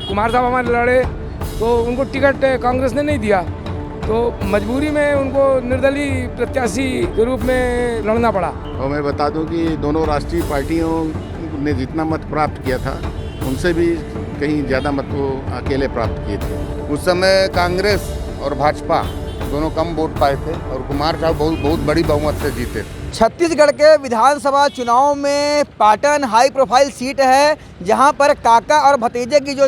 कुमार साहब हमारे लड़े तो उनको टिकट कांग्रेस ने नहीं दिया, तो मजबूरी में उनको निर्दलीय प्रत्याशी के रूप में लड़ना पड़ा। और मैं बता दूं कि दोनों राष्ट्रीय पार्टियों ने जितना मत प्राप्त किया था उनसे भी कहीं ज़्यादा मत वो अकेले प्राप्त किए थे। उस समय कांग्रेस और भाजपा दोनों कम वोट पाए थे और कुमार साहब बहुत बड़ी बहुमत से जीते थे। छत्तीसगढ़ के विधानसभा चुनाव में पाटन हाई प्रोफाइल सीट है, जहां पर काका और भतीजे की जो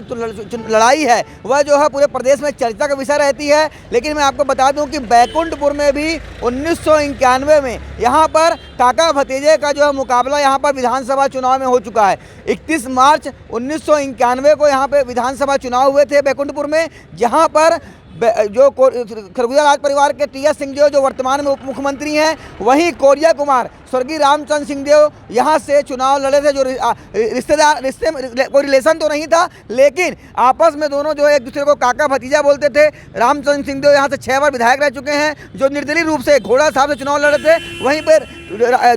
लड़ाई है वह जो है पूरे प्रदेश में चर्चा का विषय रहती है। लेकिन मैं आपको बता दूं कि बैकुंठपुर में भी 1991 में यहां पर काका भतीजे का जो है मुकाबला यहां पर विधानसभा चुनाव में हो चुका है। 31 मार्च 1991 को यहां पर विधानसभा चुनाव हुए थे बैकुंठपुर में, जहाँ पर जो खरबूजा राज परिवार के टी.एस. सिंहदेव जो वर्तमान में उप मुख्यमंत्री हैं, वहीं कोरिया कुमार स्वर्गीय रामचंद्र सिंहदेव यहाँ से चुनाव लड़े थे। जो रिश्ते में कोई रिलेशन तो नहीं था, लेकिन आपस में दोनों जो है एक दूसरे को काका भतीजा बोलते थे। रामचंद्र सिंहदेव यहाँ से 6 बार विधायक रह चुके हैं, जो निर्दलीय रूप से घोड़ा साहब से चुनाव लड़े थे। वहीं पर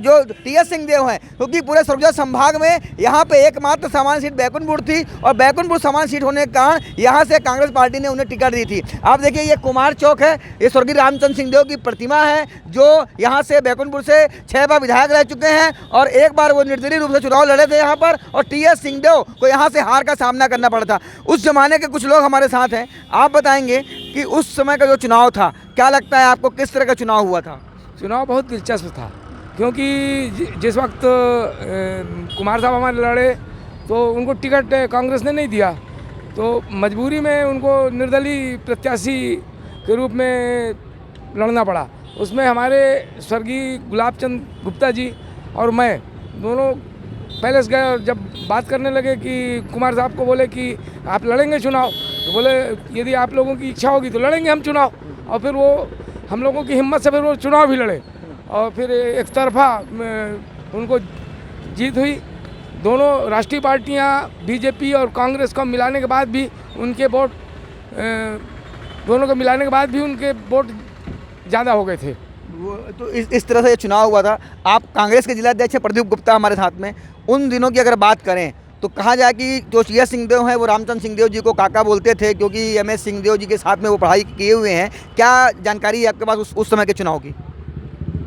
जो टी.एस. सिंहदेव हैं, क्योंकि पूरे सरगुजा संभाग में यहाँ पे एकमात्र सामान्य सीट बैकुंठपुर थी और बैकुंठपुर सामान्य सीट होने के कारण यहाँ से कांग्रेस पार्टी ने उन्हें टिकट दी थी। आप देखिए ये कुमार चौक है, ये स्वर्गीय रामचंद्र सिंहदेव की प्रतिमा है, जो यहाँ से बैकुंठपुर से 6 बार विधायक रह चुके हैं और एक बार वो निर्दलीय रूप से चुनाव लड़े थे यहाँ पर, और टी.एस. सिंहदेव को यहाँ से हार का सामना करना पड़ा था। उस जमाने के कुछ लोग हमारे साथ हैं, आप बताएंगे कि उस समय का जो चुनाव था, क्या लगता है आपको किस तरह का चुनाव हुआ था? चुनाव बहुत दिलचस्प था, क्योंकि जिस वक्त कुमार साहब हमारे लड़े तो उनको टिकट कांग्रेस ने नहीं दिया, तो मजबूरी में उनको निर्दलीय प्रत्याशी के रूप में लड़ना पड़ा। उसमें हमारे स्वर्गीय गुलाब चंद गुप्ता जी और मैं दोनों पैलेस गए और जब बात करने लगे कि कुमार साहब को बोले कि आप लड़ेंगे चुनाव, तो बोले यदि आप लोगों की इच्छा होगी तो लड़ेंगे हम चुनाव। और फिर वो हम लोगों की हिम्मत से फिर वो चुनाव भी लड़े और फिर एक तरफा उनको जीत हुई। दोनों राष्ट्रीय पार्टियां बीजेपी और कांग्रेस को मिलाने के बाद भी उनके वोट दोनों को मिलाने के बाद भी उनके वोट ज़्यादा हो गए थे। तो इस तरह से ये चुनाव हुआ था। आप कांग्रेस के जिलाध्यक्ष प्रदीप गुप्ता हमारे साथ में, उन दिनों की अगर बात करें तो कहा जाए कि जो टी.एस. सिंहदेव हैं वो रामचंद्र सिंहदेव जी को काका बोलते थे, क्योंकि एम.एस. सिंहदेव जी के साथ में वो पढ़ाई किए हुए हैं। क्या जानकारी है आपके पास उस समय के चुनाव की?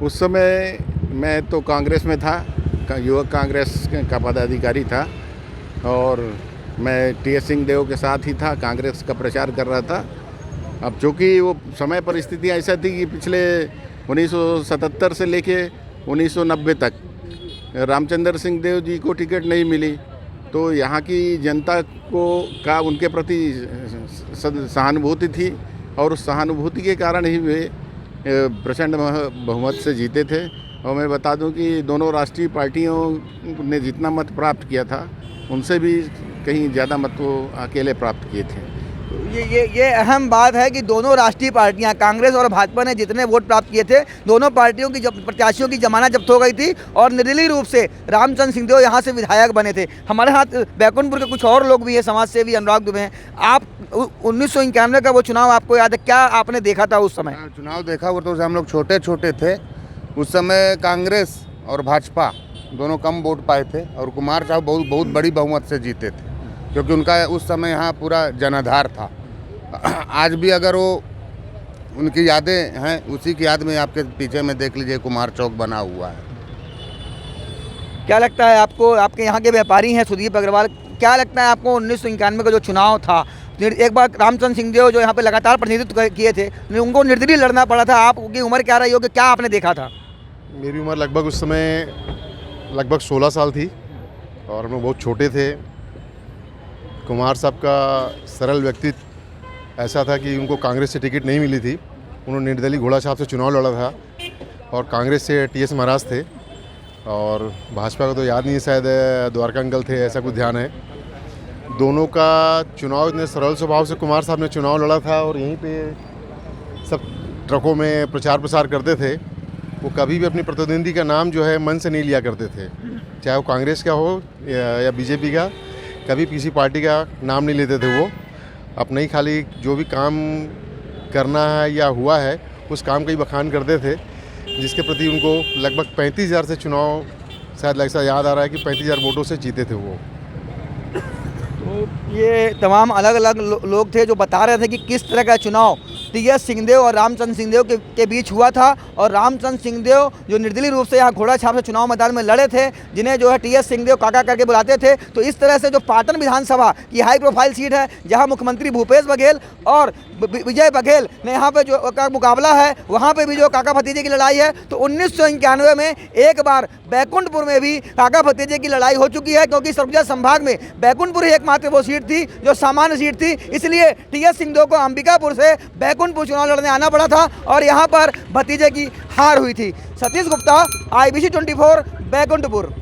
उस समय मैं तो कांग्रेस में था, युवक कांग्रेस का पदाधिकारी था और मैं टी.एस. सिंहदेव के साथ ही था, कांग्रेस का प्रचार कर रहा था। अब चूँकि वो समय परिस्थितियाँ ऐसा थी कि पिछले 1977 से लेके 1990 तक रामचंद्र सिंहदेव जी को टिकट नहीं मिली, तो यहाँ की जनता का उनके प्रति सहानुभूति थी और उस सहानुभूति के कारण ही वे प्रचंड बहुमत से जीते थे। और मैं बता दूं कि दोनों राष्ट्रीय पार्टियों ने जितना मत प्राप्त किया था उनसे भी कहीं ज़्यादा मत वो अकेले प्राप्त किए थे। ये अहम बात है कि दोनों राष्ट्रीय पार्टियां कांग्रेस और भाजपा ने जितने वोट प्राप्त किए थे, दोनों पार्टियों की प्रत्याशियों की जमानत जब्त हो गई थी और निर्दलीय रूप से रामचंद्र सिंहदेव यहाँ से विधायक बने थे। हमारे साथ बैकुंठपुर के कुछ और लोग भी हैं, समाज सेवी अनुराग दुबे हैं। आप 1991 का वो चुनाव आपको याद है, क्या आपने देखा था उस समय? चुनाव देखा, वो तो हम लोग छोटे छोटे थे। उस समय कांग्रेस और भाजपा दोनों कम वोट पाए थे और कुमार साहब बहुत बड़ी बहुमत से जीते थे, क्योंकि उनका उस समय यहाँ पूरा जनाधार था। आज भी अगर वो उनकी यादें हैं, उसी की याद में आपके पीछे में देख लीजिए कुमार चौक बना हुआ है। क्या लगता है आपको, आपके यहाँ के व्यापारी हैं सुदीप अग्रवाल, क्या लगता है आपको 1991 का जो चुनाव था, एक बार रामचंद्र सिंहदेव जो यहाँ पे लगातार प्रतिनिधित्व किए थे, उनको निर्दलीय लड़ना पड़ा था, आपकी उम्र क्या रही होगी, क्या आपने देखा था? मेरी उम्र लगभग उस समय 16 साल थी और हम लोग बहुत छोटे थे। कुमार साहब का सरल व्यक्तित्व ऐसा था कि उनको कांग्रेस से टिकट नहीं मिली थी, उन्होंने निर्दलीय घोड़ा साहब से चुनाव लड़ा था और कांग्रेस से टी.एस. महाराज थे और भाजपा का तो याद नहीं, शायद द्वारका अंकल थे, ऐसा कुछ ध्यान है। दोनों का चुनाव इतने सरल स्वभाव से कुमार साहब ने चुनाव लड़ा था और यहीं पे सब ट्रकों में प्रचार प्रसार करते थे। वो कभी भी अपनी प्रतिद्वंदी का नाम जो है मन से नहीं लिया करते थे, चाहे वो कांग्रेस का हो या बीजेपी का, कभी किसी पार्टी का नाम नहीं लेते थे। वो अपना ही खाली जो भी काम करना है या हुआ है उस काम का ही बखान करते थे, जिसके प्रति उनको लगभग 35,000 से चुनाव, शायद ऐसा याद आ रहा है कि 35,000 वोटों से जीते थे वो। तो तो ये तमाम अलग अलग लोग थे जो बता रहे थे कि किस तरह का चुनाव टीएस सिंहदेव और रामचंद्र सिंहदेव के बीच हुआ था। और रामचंद्र सिंहदेव जो निर्दलीय रूप से यहाँ घोड़ा छाप से चुनाव मैदान में लड़े थे, जिन्हें जो है टीएस सिंहदेव काका करके बुलाते थे। तो इस तरह से जो पाटन विधानसभा की हाई प्रोफाइल सीट है, जहाँ मुख्यमंत्री भूपेश बघेल और विजय बघेल ने यहाँ पे जो का मुकाबला है, वहाँ पे भी जो काका भतीजे की लड़ाई है। तो 1991 में एक बार बैकुंठपुर में भी काका भतीजे की लड़ाई हो चुकी है, क्योंकि सरगुजा संभाग में बैकुंठपुर ही एकमात्र वो सीट थी जो सामान्य सीट थी। इसलिए टीएस सिंहदेव को अंबिकापुर से बैकुंठपुर चुनाव लड़ने आना पड़ा था और यहाँ पर भतीजे की हार हुई थी। सतीश गुप्ता, IBC 24, बैकुंठपुर।